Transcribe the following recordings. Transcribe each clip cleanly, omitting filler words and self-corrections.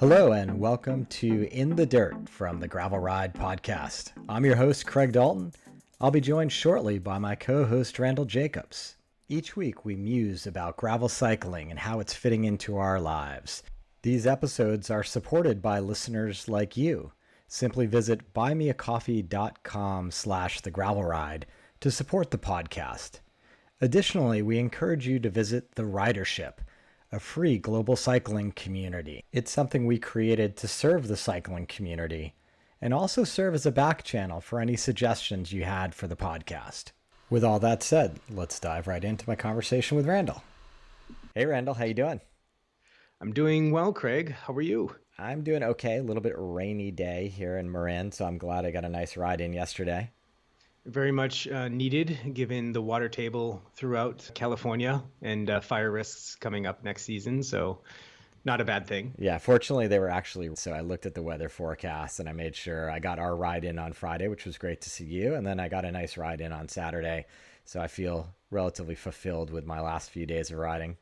Hello and welcome to In the Dirt from the Gravel Ride podcast. I'm your host, Craig Dalton. I'll be joined shortly by my co-host, Randall Jacobs. Each week we muse about gravel cycling and how it's fitting into our lives. These episodes are supported by listeners like you. Simply visit buymeacoffee.com/thegravelride to support the podcast. Additionally, we encourage you to visit the Ridership, a free global cycling community. It's something we created to serve the cycling community and also serve as a back channel for any suggestions you had for the podcast. With all that said, let's dive right into my conversation with Randall. Hey Randall, how you doing? I'm doing well, Craig. How are you? I'm doing okay. A little bit rainy day here in Marin, so I'm glad I got a nice ride in yesterday. Very much needed given the water table throughout California and fire risks coming up next season. So not a bad thing. Yeah, fortunately they were so I looked at the weather forecast and I made sure I got our ride in on Friday, which was great to see you. And then I got a nice ride in on Saturday. So I feel relatively fulfilled with my last few days of riding.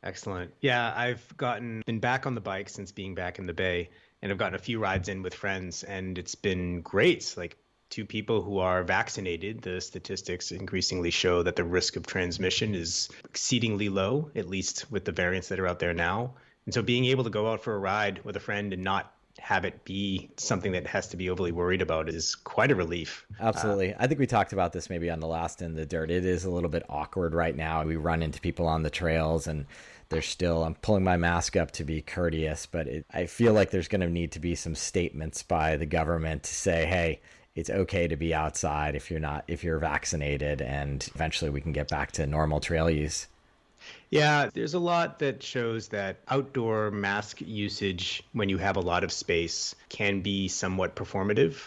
Excellent. Yeah, I've been back on the bike since being back in the Bay, and I've gotten a few rides in with friends, and it's been great. Like, to people who are vaccinated, the statistics increasingly show that the risk of transmission is exceedingly low, at least with the variants that are out there now. And so being able to go out for a ride with a friend and not have it be something that has to be overly worried about is quite a relief. Absolutely. I think we talked about this maybe on the last In the Dirt. It is a little bit awkward right now. We run into people on the trails and I'm pulling my mask up to be courteous, but I feel like there's going to need to be some statements by the government to say, hey, it's okay to be outside if you're vaccinated, and eventually we can get back to normal trail use. Yeah, there's a lot that shows that outdoor mask usage when you have a lot of space can be somewhat performative.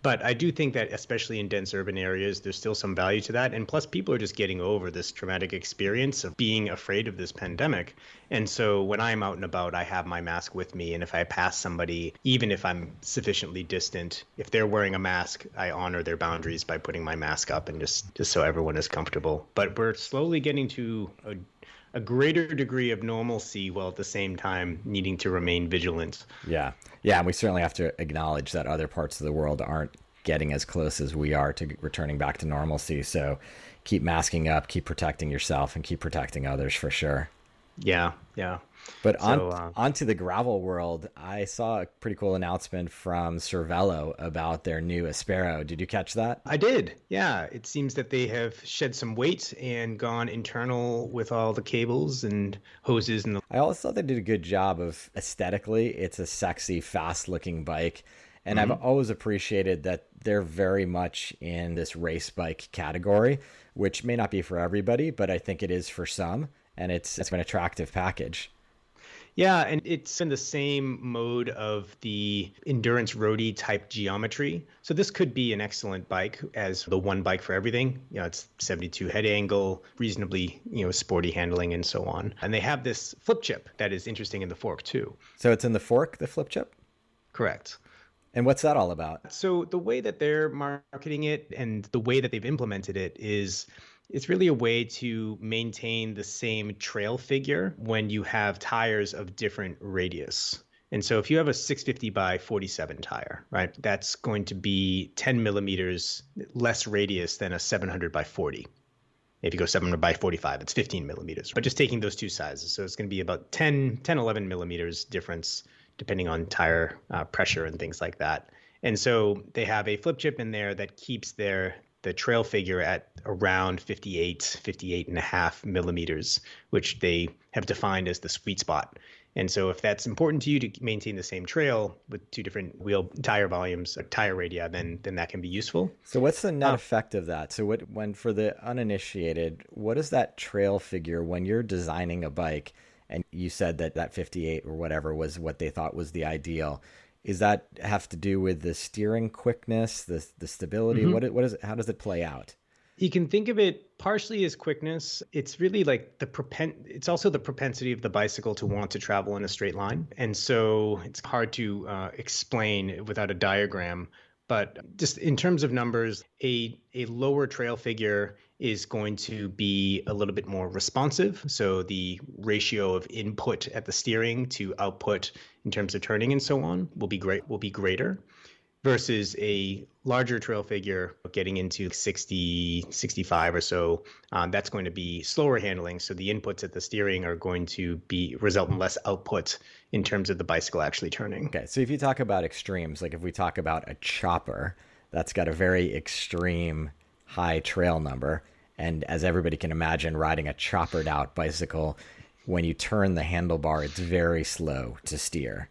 But I do think that especially in dense urban areas, there's still some value to that. And plus, people are just getting over this traumatic experience of being afraid of this pandemic. And so when I'm out and about, I have my mask with me. And if I pass somebody, even if I'm sufficiently distant, if they're wearing a mask, I honor their boundaries by putting my mask up and just so everyone is comfortable. But we're slowly getting to a greater degree of normalcy while at the same time needing to remain vigilant. Yeah. And we certainly have to acknowledge that other parts of the world aren't getting as close as we are to returning back to normalcy. So keep masking up, keep protecting yourself, and keep protecting others for sure. Yeah. But onto the gravel world, I saw a pretty cool announcement from Cervelo about their new Aspero. Did you catch that? I did. Yeah. It seems that they have shed some weight and gone internal with all the cables and hoses. I always thought they did a good job of aesthetically. It's a sexy, fast-looking bike. And I've always appreciated that they're very much in this race bike category, which may not be for everybody, but I think it is for some. And it's an attractive package. Yeah, and it's in the same mode of the endurance roadie type geometry. So this could be an excellent bike as the one bike for everything. It's 72 head angle, reasonably, sporty handling and so on. And they have this flip chip that is interesting in the fork too. So it's in the fork, the flip chip? Correct. And what's that all about? So the way that they're marketing it and the way that they've implemented it is it's really a way to maintain the same trail figure when you have tires of different radius. And so if you have a 650 by 47 tire, right, that's going to be 10 millimeters less radius than a 700 by 40. If you go 700 by 45, it's 15 millimeters. But just taking those two sizes. So it's going to be about 11 millimeters difference depending on tire pressure and things like that. And so they have a flip chip in there that keeps the trail figure at around 58 and a half millimeters, which they have defined as the sweet spot. And so if that's important to you to maintain the same trail with two different wheel tire volumes, tire radii, then that can be useful. So what's the net effect of that? So when for the uninitiated, what is that trail figure when you're designing a bike? And you said that 58 or whatever was what they thought was the ideal. Is that have to do with the steering quickness, the stability? Mm-hmm. What is it? How does it play out? You can think of it partially as quickness. It's really like it's also the propensity of the bicycle to want to travel in a straight line. And so it's hard to explain without a diagram. But just in terms of numbers, a lower trail figure is going to be a little bit more responsive. So the ratio of input at the steering to output in terms of turning and so on will be greater versus a larger trail figure getting into 60, 65 or so. That's going to be slower handling. So the inputs at the steering are going to result in less output in terms of the bicycle actually turning. Okay, so if you talk about extremes, like if we talk about a chopper, that's got a very extreme high trail number. And as everybody can imagine, riding a choppered out bicycle, when you turn the handlebar, it's very slow to steer.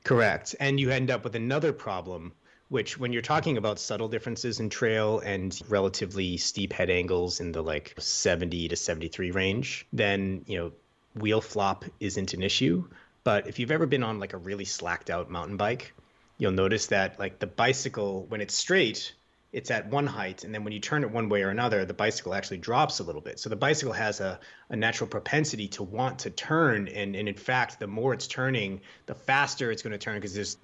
Correct. And you end up with another problem, which when you're talking about subtle differences in trail and relatively steep head angles in the like 70 to 73 range, then, wheel flop isn't an issue. But if you've ever been on like a really slacked out mountain bike, you'll notice that like the bicycle, when it's straight, it's at one height. And then when you turn it one way or another, the bicycle actually drops a little bit. So the bicycle has a natural propensity to want to turn. And in fact, the more it's turning, the faster it's going to turn because there's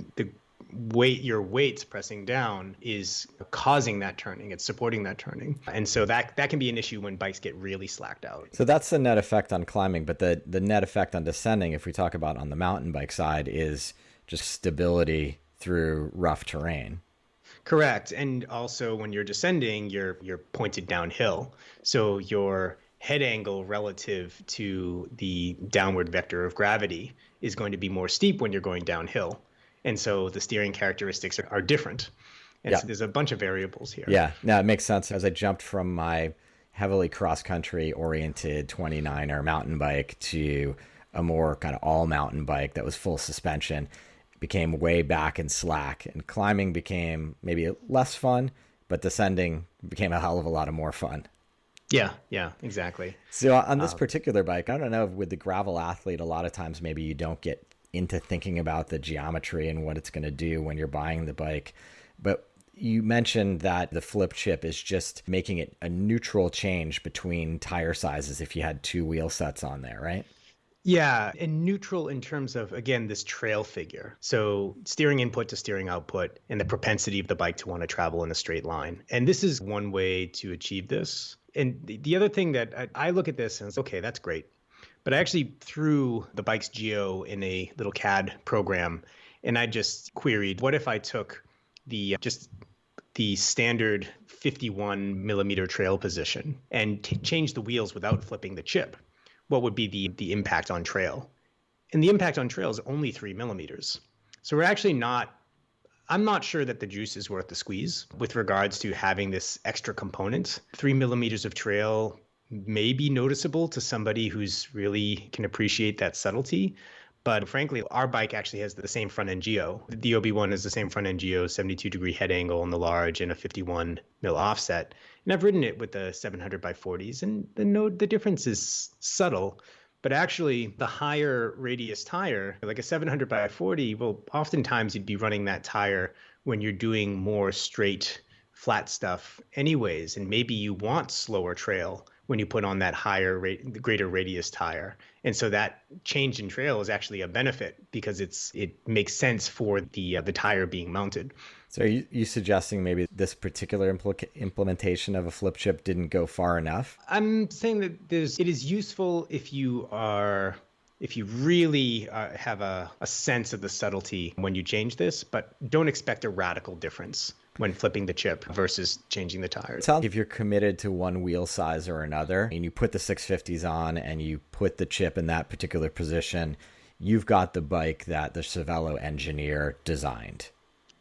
your weight's pressing down is causing that turning. It's supporting that turning. And so that can be an issue when bikes get really slacked out. So that's the net effect on climbing. But the net effect on descending, if we talk about on the mountain bike side, is just stability through rough terrain. Correct. And also when you're descending, you're pointed downhill. So your head angle relative to the downward vector of gravity is going to be more steep when you're going downhill. And so the steering characteristics are different. And so there's a bunch of variables here. Yeah, no, it makes sense. As I jumped from my heavily cross-country oriented 29er mountain bike to a more kind of all mountain bike that was full suspension, became way back and slack, and climbing became maybe less fun, but descending became a hell of a lot of more fun. Yeah, exactly. So on this particular bike, I don't know, with the gravel athlete, a lot of times maybe you don't get into thinking about the geometry and what it's going to do when you're buying the bike. But you mentioned that the flip chip is just making it a neutral change between tire sizes if you had two wheel sets on there, right? Yeah, and neutral in terms of, again, this trail figure. So steering input to steering output and the propensity of the bike to want to travel in a straight line. And this is one way to achieve this. And the other thing that I look at this and it's okay, that's great. But I actually threw the bike's geo in a little CAD program and I just queried, what if I took the standard 51 millimeter trail position and changed the wheels without flipping the chip? What would be the impact on trail? And the impact on trail is only 3 millimeters. So I'm not sure that the juice is worth the squeeze with regards to having this extra component. 3 millimeters of trail may be noticeable to somebody who's really can appreciate that subtlety. But frankly, our bike actually has the same front end geo. The OB1 has the same front end geo, 72-degree head angle on the large and a 51 mil offset. And I've ridden it with the 700 by 40s, and the difference is subtle. But actually, the higher radius tire, like a 700 by 40, well, oftentimes you'd be running that tire when you're doing more straight, flat stuff anyways. And maybe you want slower trail when you put on that greater radius tire. And so that change in trail is actually a benefit because it makes sense for the tire being mounted. So are you suggesting maybe this particular implementation of a flip chip didn't go far enough? I'm saying that it is useful if you really have a sense of the subtlety when you change this, but don't expect a radical difference when flipping the chip versus changing the tires. If you're committed to one wheel size or another, and you put the 650s on and you put the chip in that particular position, you've got the bike that the Cervelo engineer designed.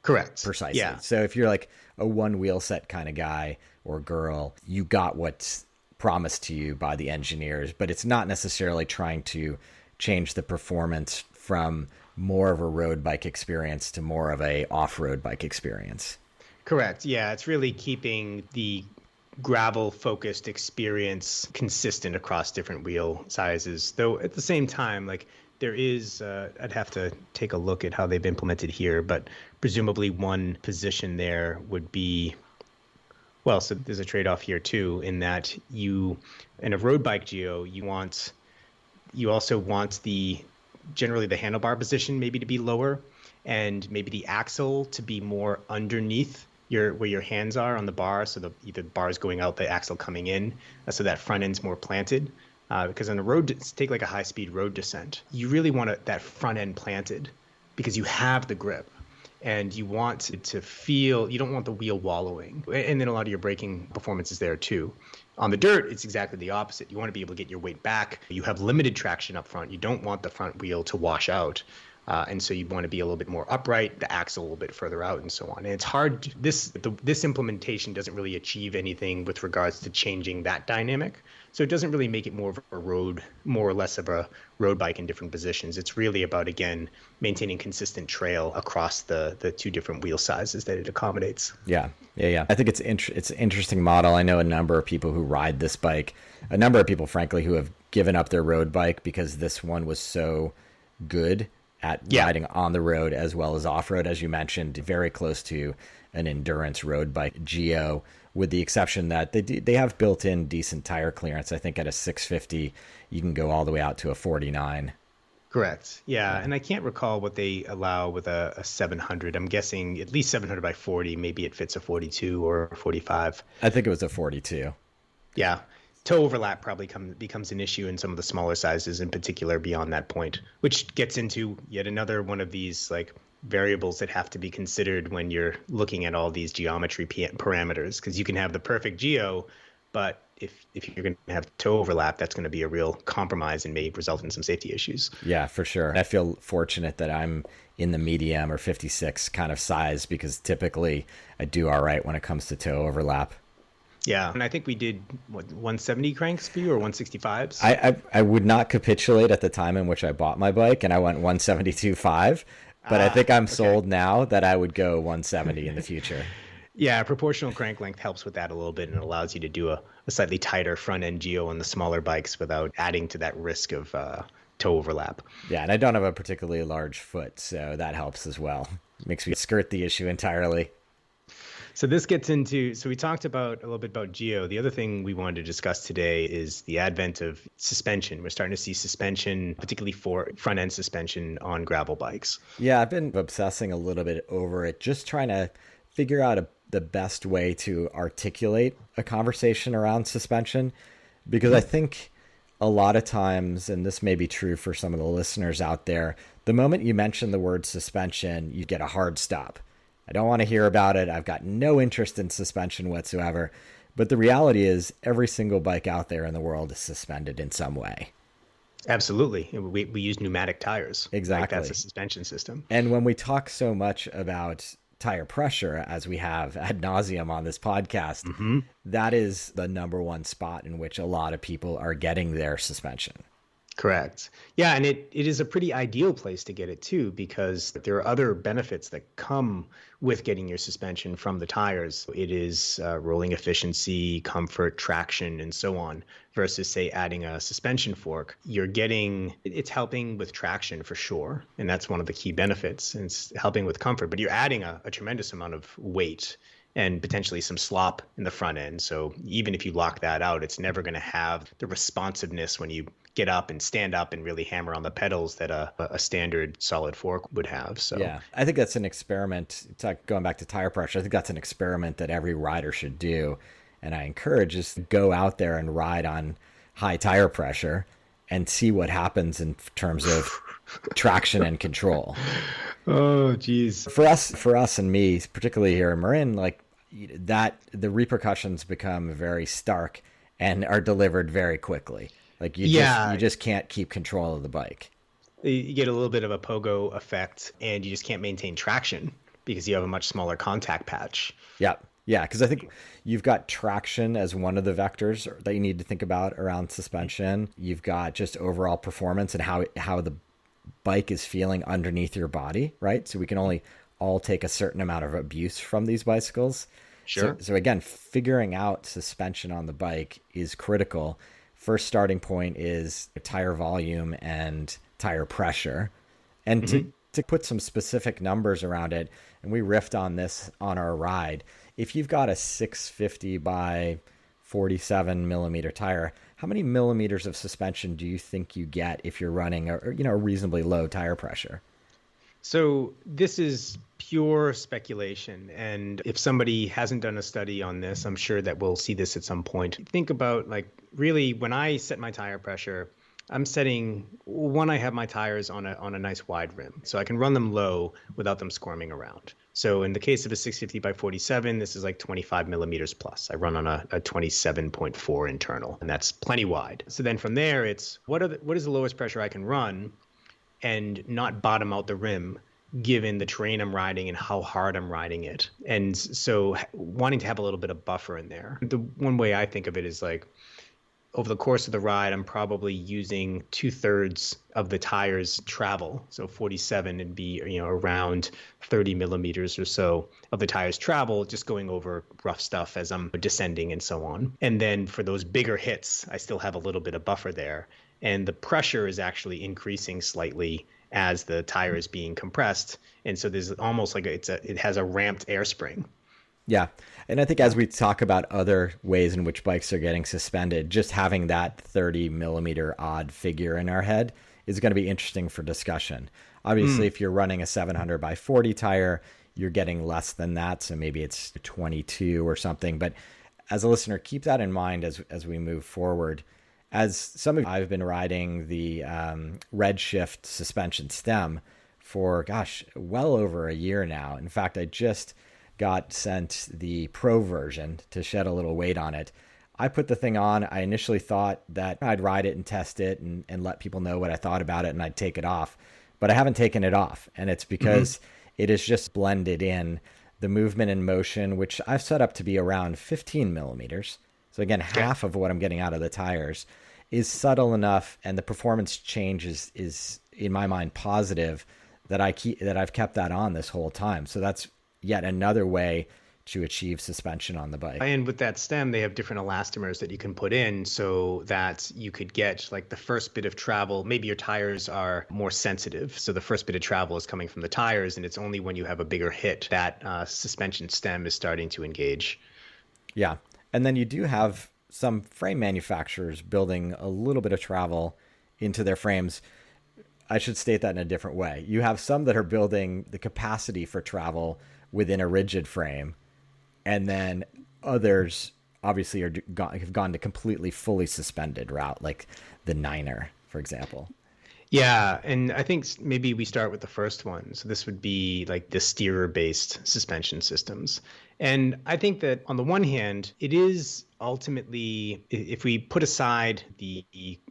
Correct. Precisely. Yeah. So if you're like a one wheel set kind of guy or girl, you got what's promised to you by the engineers, but it's not necessarily trying to change the performance from more of a road bike experience to more of a off-road bike experience. Correct. Yeah, it's really keeping the gravel-focused experience consistent across different wheel sizes. Though at the same time, like there is, I'd have to take a look at how they've implemented here, but presumably one position there would be, well, so there's a trade-off here too, in that in a road bike geo, you also want generally the handlebar position maybe to be lower and maybe the axle to be more underneath where your hands are on the bar, so either the bar is going out, the axle coming in, so that front end's more planted. Because on a road, take like a high-speed road descent, you really want that front end planted because you have the grip. And you want to feel, you don't want the wheel wallowing. And then a lot of your braking performance is there too. On the dirt, it's exactly the opposite. You want to be able to get your weight back. You have limited traction up front. You don't want the front wheel to wash out. And so you want to be a little bit more upright, the axle a little bit further out, and so on. And it's hard. This implementation doesn't really achieve anything with regards to changing that dynamic. So it doesn't really make it more or less of a road bike in different positions. It's really about, again, maintaining consistent trail across the two different wheel sizes that it accommodates. Yeah. I think it's an interesting model. I know a number of people who ride this bike, a number of people, frankly, who have given up their road bike because this one was so good at riding on the road as well as off-road, as you mentioned, very close to an endurance road bike geo, with the exception that they have built-in decent tire clearance. I think at a 650, you can go all the way out to a 49. Correct. Yeah. And I can't recall what they allow with a 700. I'm guessing at least 700 by 40. Maybe it fits a 42 or a 45. I think it was a 42. Yeah. Toe overlap probably becomes an issue in some of the smaller sizes, in particular beyond that point, which gets into yet another one of these like variables that have to be considered when you're looking at all these geometry parameters, because you can have the perfect geo, but if you're going to have toe overlap, that's going to be a real compromise and may result in some safety issues. Yeah, for sure. I feel fortunate that I'm in the medium or 56 kind of size, because typically I do all right when it comes to toe overlap. Yeah, and I think we did 170 cranks for you or 165s. I would not capitulate at the time in which I bought my bike, and I went 172.5. But I think I'm sold now that I would go 170 in the future. Yeah, proportional crank length helps with that a little bit, and it allows you to do a slightly tighter front end geo on the smaller bikes without adding to that risk of toe overlap. Yeah, and I don't have a particularly large foot, so that helps as well. Makes me skirt the issue entirely. So this gets into, so we talked about a little bit about geo. The other thing we wanted to discuss today is the advent of suspension. We're starting to see suspension, particularly for front end suspension on gravel bikes. Yeah, I've been obsessing a little bit over it, just trying to figure out the best way to articulate a conversation around suspension, because I think a lot of times, and this may be true for some of the listeners out there, the moment you mention the word suspension, you get a hard stop. I don't want to hear about it. I've got no interest in suspension whatsoever. But the reality is every single bike out there in the world is suspended in some way. Absolutely. We use pneumatic tires. Exactly. Like that's a suspension system. And when we talk so much about tire pressure, as we have ad nauseum on this podcast, that is the number one spot in which a lot of people are getting their suspension. Correct. Yeah, and it is a pretty ideal place to get it too, because there are other benefits that come with getting your suspension from the tires. It is rolling efficiency, comfort, traction, and so on, versus say adding a suspension fork. It's helping with traction for sure, and that's one of the key benefits. And it's helping with comfort, but you're adding a tremendous amount of weight and potentially some slop in the front end. So even if you lock that out, it's never going to have the responsiveness when you get up and stand up and really hammer on the pedals that a standard solid fork would have. So yeah, I think that's an experiment. Going back to tire pressure, I think that's an experiment that every rider should do. And I encourage just to go out there and ride on high tire pressure and see what happens in terms of traction and control. Oh, geez. For us and me, particularly here in Marin, like that, the repercussions become very stark and are delivered very quickly. Like you just can't keep control of the bike. You get a little bit of a pogo effect, and you just can't maintain traction because you have a much smaller contact patch. Yeah. Because I think you've got traction as one of the vectors that you need to think about around suspension. You've got just overall performance and how the bike is feeling underneath your body, right? So we can only all take a certain amount of abuse from these bicycles. Sure. So again, figuring out suspension on the bike is critical. First starting point is tire volume and tire pressure. And to put some specific numbers around it, and we riffed on this on our ride, if you've got a 650 by 47 millimeter tire, how many millimeters of suspension do you think you get if you're running a reasonably low tire pressure? So this is pure speculation. And if somebody hasn't done a study on this, I'm sure that we'll see this at some point. Think about like really when I set my tire pressure, I'm setting one, I have my tires on a nice wide rim. So I can run them low without them squirming around. So in the case of a 650 by 47, this is like 25 millimeters plus. I run on a 27.4 internal, and that's plenty wide. So then from there, it's what is the lowest pressure I can run and not bottom out the rim given the terrain I'm riding and how hard I'm riding it. And so wanting to have a little bit of buffer in there. The one way I think of it is like over the course of the ride, I'm probably using 2/3 of the tire's travel. So 47 would be, around 30 millimeters or so of the tire's travel, just going over rough stuff as I'm descending and so on. And then for those bigger hits, I still have a little bit of buffer there. And the pressure is actually increasing slightly as the tire is being compressed. And so there's almost like it has a ramped air spring. Yeah. And I think as we talk about other ways in which bikes are getting suspended, just having that 30 millimeter odd figure in our head is going to be interesting for discussion. Obviously, if you're running a 700 by 40 tire, you're getting less than that. So maybe it's 22 or something. But as a listener, keep that in mind as we move forward. As some of you, I've been riding the Redshift suspension stem for, well over a year now. In fact, I just got sent the pro version to shed a little weight on it. I put the thing on. I initially thought that I'd ride it and test it and let people know what I thought about it and I'd take it off. But I haven't taken it off. And it's because it is just blended in the movement and motion, which I've set up to be around 15 millimeters. So again, half of what I'm getting out of the tires is subtle enough, and the performance change is in my mind positive that I've kept that on this whole time. So that's yet another way to achieve suspension on the bike. And with that stem, they have different elastomers that you can put in so that you could get like the first bit of travel. Maybe your tires are more sensitive. So the first bit of travel is coming from the tires, and it's only when you have a bigger hit that suspension stem is starting to engage. Yeah. And then you do have some frame manufacturers building a little bit of travel into their frames. I should state that in a different way. You have some that are building the capacity for travel within a rigid frame, and then others obviously have gone to completely fully suspended route, like the Niner, for example. Yeah, and I think maybe we start with the first one. So this would be like the steerer-based suspension systems. And I think that on the one hand, it is ultimately, if we put aside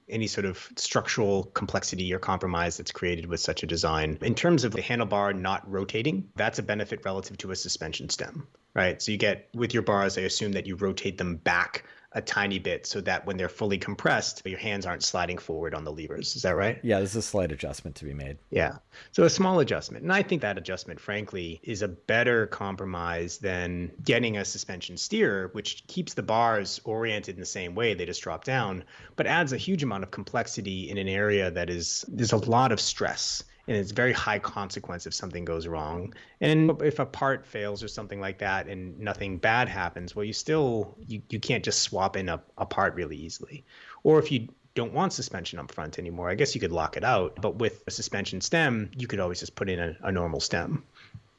any sort of structural complexity or compromise that's created with such a design, in terms of the handlebar not rotating, that's a benefit relative to a suspension stem, right? So you get, with your bars, I assume that you rotate them back a tiny bit so that when they're fully compressed, your hands aren't sliding forward on the levers. Is that right? Yeah, there's a slight adjustment to be made. Yeah. So a small adjustment. And I think that adjustment, frankly, is a better compromise than getting a suspension steerer, which keeps the bars oriented in the same way. They just drop down, but adds a huge amount of complexity in an area that there's a lot of stress. And it's very high consequence if something goes wrong. And if a part fails or something like that and nothing bad happens, well, you can't just swap in a part really easily. Or if you don't want suspension up front anymore, I guess you could lock it out. But with a suspension stem, you could always just put in a normal stem.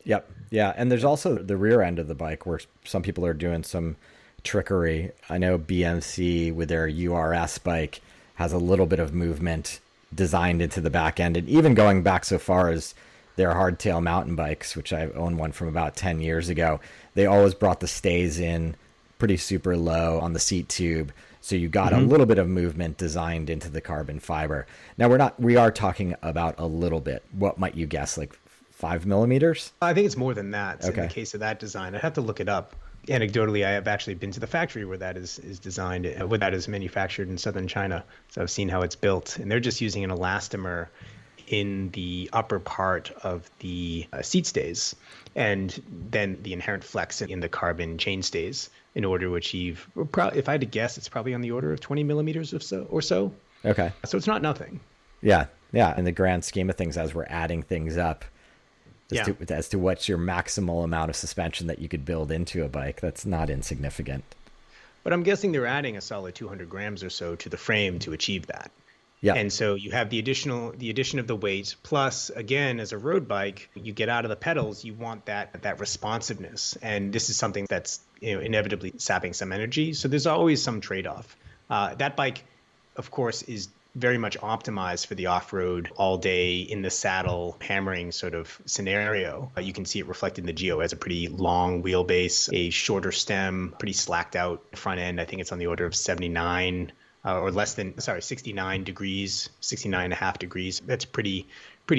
Yep. Yeah. And there's also the rear end of the bike where some people are doing some trickery. I know BMC with their URS bike has a little bit of movement designed into the back end, and even going back so far as their hardtail mountain bikes, which I own one from about 10 years ago, they always brought the stays in pretty super low on the seat tube. So you got a little bit of movement designed into the carbon fiber. Now we are talking about a little bit. What might you guess, like 5 millimeters? I think it's more than that. Okay. In the case of that design, I'd have to look it up. Anecdotally, I have actually been to the factory where that is designed, where that is manufactured in southern China. So I've seen how it's built, and they're just using an elastomer in the upper part of the seat stays, and then the inherent flex in the carbon chain stays in order to achieve, if I had to guess, it's probably on the order of 20 millimeters or so. Okay. So it's not nothing. Yeah. Yeah. In the grand scheme of things, as we're adding things up, as to what's your maximal amount of suspension that you could build into a bike, that's not insignificant. But I'm guessing they're adding a solid 200 grams or so to the frame to achieve that. Yeah. And so you have the addition of the weight, plus again, as a road bike, you get out of the pedals, you want that responsiveness. And this is something that's, inevitably sapping some energy. So there's always some trade-off. That bike, of course, is very much optimized for the off-road, all day in the saddle, hammering sort of scenario. You can see it reflected in the Geo. It has a pretty long wheelbase, a shorter stem, pretty slacked out front end. I think it's on the order of 69 or less than, 69 degrees, 69 and a half degrees. That's pretty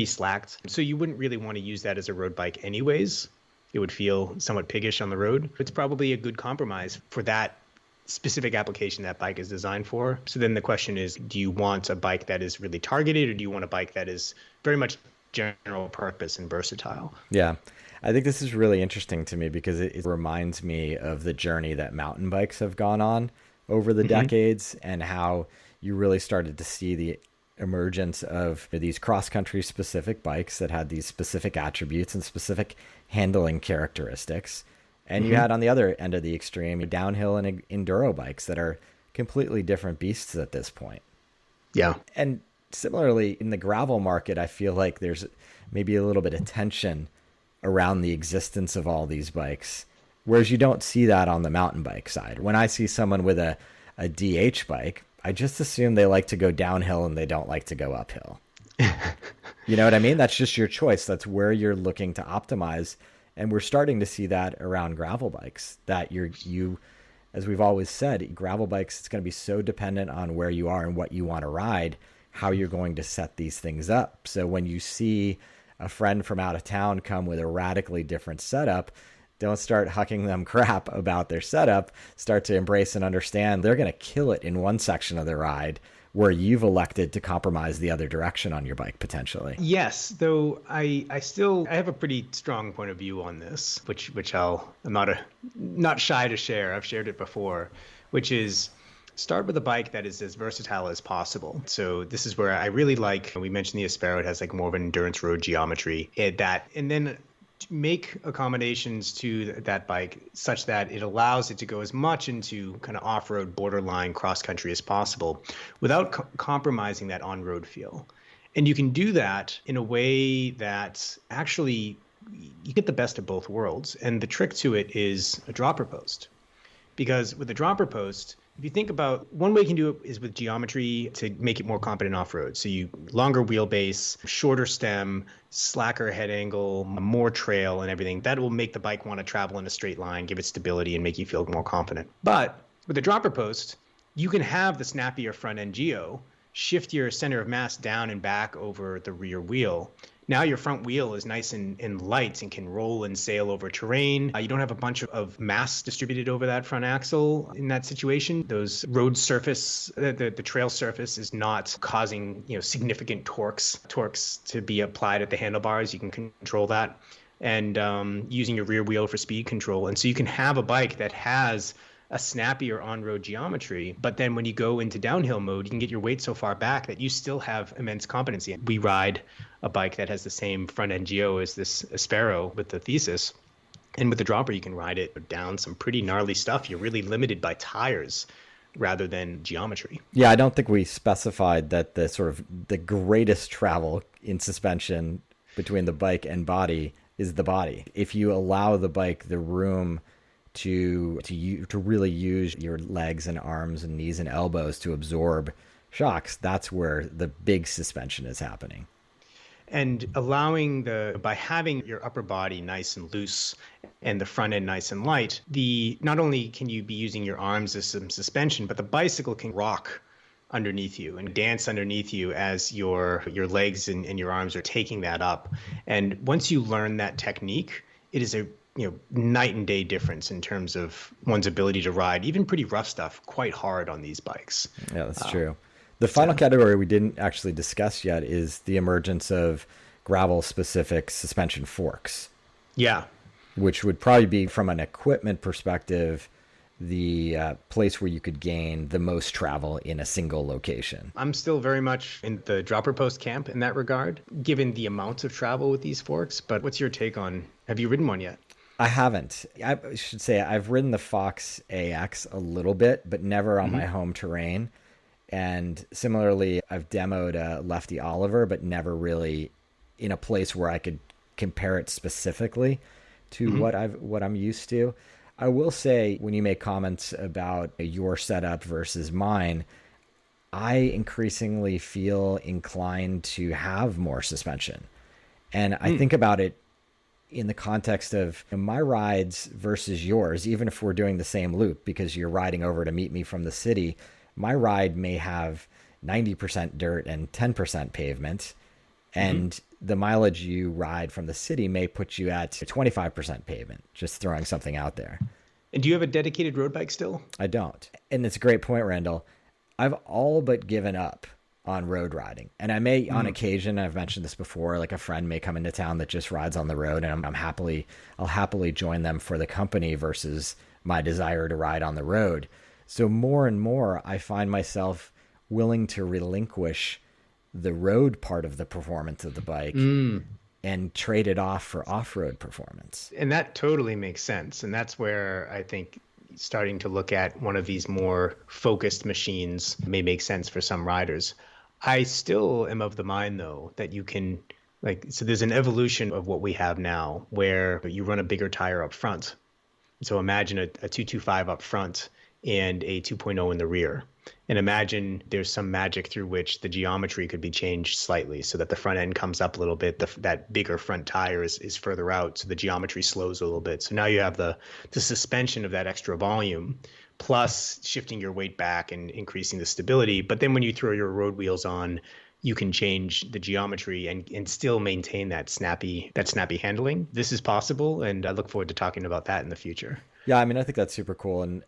slacked. So you wouldn't really want to use that as a road bike anyways. It would feel somewhat piggish on the road. It's probably a good compromise for that specific application that bike is designed for. So then the question is, do you want a bike that is really targeted, or do you want a bike that is very much general purpose and versatile? Yeah. I think this is really interesting to me because it reminds me of the journey that mountain bikes have gone on over the decades, and how you really started to see the emergence of these cross-country specific bikes that had these specific attributes and specific handling characteristics. And you had on the other end of the extreme, downhill and enduro bikes that are completely different beasts at this point. Yeah. And similarly, in the gravel market, I feel like there's maybe a little bit of tension around the existence of all these bikes, whereas you don't see that on the mountain bike side. When I see someone with a DH bike, I just assume they like to go downhill and they don't like to go uphill. You know what I mean? That's just your choice. That's where you're looking to optimize. And we're starting to see that around gravel bikes, that you, as we've always said, gravel bikes, it's going to be so dependent on where you are and what you want to ride, how you're going to set these things up. So when you see a friend from out of town come with a radically different setup, don't start hucking them crap about their setup. Start to embrace and understand they're going to kill it in one section of the ride where you've elected to compromise the other direction on your bike potentially. Yes, though I have a pretty strong point of view on this, which I'm not shy to share. I've shared it before, which is start with a bike that is as versatile as possible. So this is where I really like, we mentioned the Aspero, it has like more of an endurance road geometry, and then make accommodations to that bike such that it allows it to go as much into kind of off-road borderline cross-country as possible without compromising that on-road feel. And you can do that in a way that actually you get the best of both worlds. And the trick to it is a dropper post. Because with a dropper post, if you think about, one way you can do it is with geometry to make it more competent off-road. So you longer wheelbase, shorter stem, slacker head angle, more trail and everything. That will make the bike want to travel in a straight line, give it stability, and make you feel more confident. But with a dropper post, you can have the snappier front end geo, shift your center of mass down and back over the rear wheel. Now your front wheel is nice and light and can roll and sail over terrain. You don't have a bunch of mass distributed over that front axle in that situation. Those road surface, the trail surface is not causing significant torques to be applied at the handlebars. You can control that, and using your rear wheel for speed control. And so you can have a bike that has a snappier on-road geometry, but then when you go into downhill mode, you can get your weight so far back that you still have immense competency. We ride a bike that has the same front-end geo as this Aspero with the Thesis, and with the dropper, you can ride it down some pretty gnarly stuff. You're really limited by tires rather than geometry. Yeah, I don't think we specified that the greatest travel in suspension between the bike and body is the body. If you allow the bike the room to really use your legs and arms and knees and elbows to absorb shocks, that's where the big suspension is happening. And by having your upper body nice and loose and the front end nice and light, not only can you be using your arms as some suspension, but the bicycle can rock underneath you and dance underneath you as your legs and your arms are taking that up. And once you learn that technique, it is a night and day difference in terms of one's ability to ride even pretty rough stuff quite hard on these bikes. Yeah, that's true. The final category we didn't actually discuss yet is the emergence of gravel-specific suspension forks. Yeah. Which would probably be, from an equipment perspective, the place where you could gain the most travel in a single location. I'm still very much in the dropper post camp in that regard, given the amount of travel with these forks. But what's your take on, have you ridden one yet? I haven't. I should say I've ridden the Fox AX a little bit, but never on my home terrain. And similarly, I've demoed a Lefty Oliver, but never really in a place where I could compare it specifically to what I'm used to. I will say, when you make comments about your setup versus mine, I increasingly feel inclined to have more suspension. And I think about it in the context of my rides versus yours, even if we're doing the same loop because you're riding over to meet me from the city, my ride may have 90% dirt and 10% pavement. And the mileage you ride from the city may put you at 25% pavement, just throwing something out there. And do you have a dedicated road bike still? I don't. And it's a great point, Randall. I've all but given up on road riding. And I may, on occasion, I've mentioned this before, like a friend may come into town that just rides on the road, and I'll happily join them for the company versus my desire to ride on the road. So more and more, I find myself willing to relinquish the road part of the performance of the bike and trade it off for off-road performance. And that totally makes sense. And that's where I think starting to look at one of these more focused machines may make sense for some riders. I still am of the mind, though, that you can, so there's an evolution of what we have now where you run a bigger tire up front. So imagine a 225 up front and a 2.0 in the rear. And imagine there's some magic through which the geometry could be changed slightly so that the front end comes up a little bit. That bigger front tire is further out, so the geometry slows a little bit. So now you have the suspension of that extra volume, plus shifting your weight back and increasing the stability. But then when you throw your road wheels on, you can change the geometry and still maintain that snappy handling. This is possible, and I look forward to talking about that in the future. Yeah, I mean, I think that's super cool. And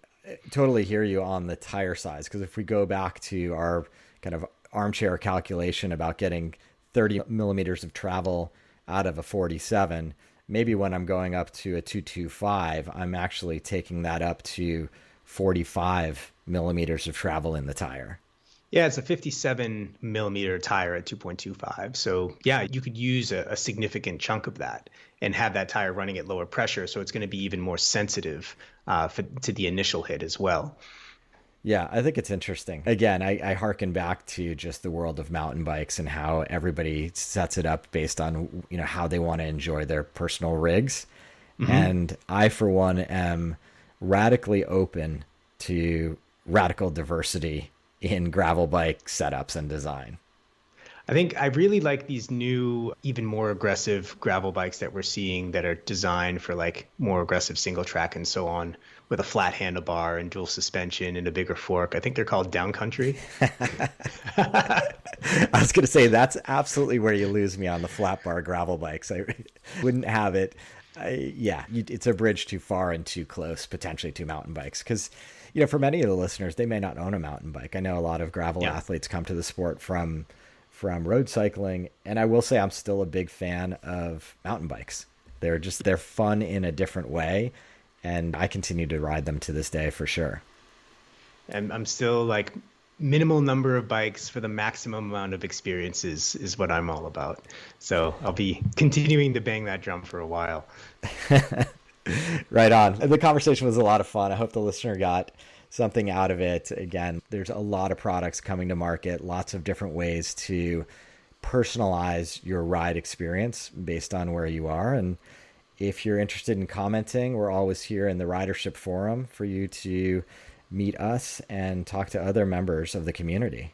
totally hear you on the tire size, because if we go back to our kind of armchair calculation about getting 30 millimeters of travel out of a 47, maybe when I'm going up to a 225, I'm actually taking that up to 45 millimeters of travel in the tire. Yeah, it's a 57 millimeter tire at 2.25. So yeah, you could use a significant chunk of that and have that tire running at lower pressure. So it's going to be even more sensitive to the initial hit as well. Yeah, I think it's interesting. Again, I hearken back to just the world of mountain bikes and how everybody sets it up based on, how they want to enjoy their personal rigs. And I, for one, am radically open to radical diversity in gravel bike setups and design. I think I really like these new, even more aggressive gravel bikes that we're seeing that are designed for more aggressive single track and so on, with a flat handlebar and dual suspension and a bigger fork. I think they're called downcountry. I was going to say, that's absolutely where you lose me on the flat bar gravel bikes. I wouldn't have it. It's a bridge too far and too close, potentially, to mountain bikes. Because, for many of the listeners, they may not own a mountain bike. I know a lot of gravel athletes come to the sport from road cycling. And I will say I'm still a big fan of mountain bikes. They're fun in a different way. And I continue to ride them to this day for sure. And I'm still minimal number of bikes for the maximum amount of experiences is what I'm all about. So I'll be continuing to bang that drum for a while. Right on. The conversation was a lot of fun. I hope the listener got something out of it. Again, there's a lot of products coming to market, lots of different ways to personalize your ride experience based on where you are. And if you're interested in commenting, we're always here in the Ridership forum for you to meet us and talk to other members of the community.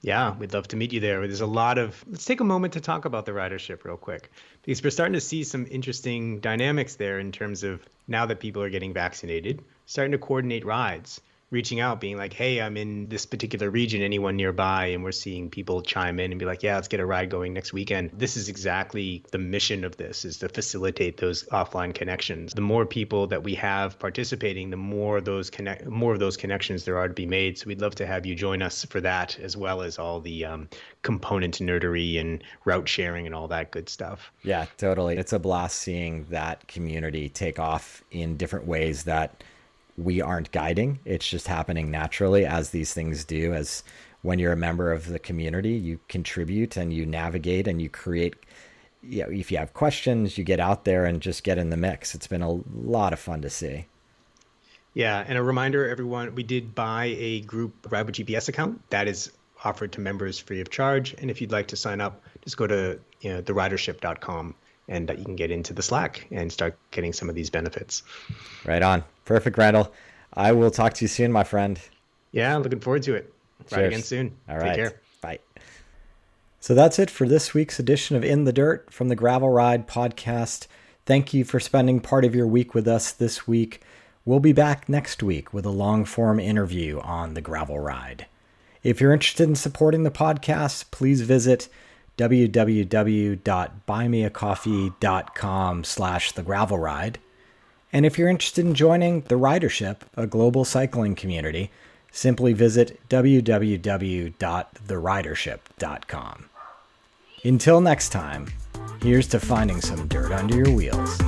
Yeah, we'd love to meet you there. Let's take a moment to talk about the Ridership real quick, because we're starting to see some interesting dynamics there in terms of, now that people are getting vaccinated, starting to coordinate rides, reaching out, being like, hey, I'm in this particular region, anyone nearby? And we're seeing people chime in and be like, yeah, let's get a ride going next weekend. This is exactly the mission of this, is to facilitate those offline connections. The more people that we have participating, the more of those connections there are to be made. So we'd love to have you join us for that, as well as all the component nerdery and route sharing and all that good stuff. Yeah, totally. It's a blast seeing that community take off in different ways that we aren't guiding. It's just happening naturally, as these things do. As when you're a member of the community, you contribute and you navigate and you create. If you have questions, you get out there and just get in the mix. It's been a lot of fun to see. Yeah, and a reminder, everyone, we did buy a group Ride with GPS account that is offered to members free of charge. And if you'd like to sign up, just go to theridership.com and you can get into the Slack and start getting some of these benefits. Right on. Perfect, Randall. I will talk to you soon, my friend. Yeah, looking forward to it. Cheers. Ride again soon. All right. Take care. Bye. So that's it for this week's edition of In the Dirt from the Gravel Ride podcast. Thank you for spending part of your week with us this week. We'll be back next week with a long-form interview on the gravel ride. If you're interested in supporting the podcast, please visit www.buymeacoffee.com/thegravelride. And if you're interested in joining the Ridership, a global cycling community, simply visit www.theridership.com. Until next time, here's to finding some dirt under your wheels.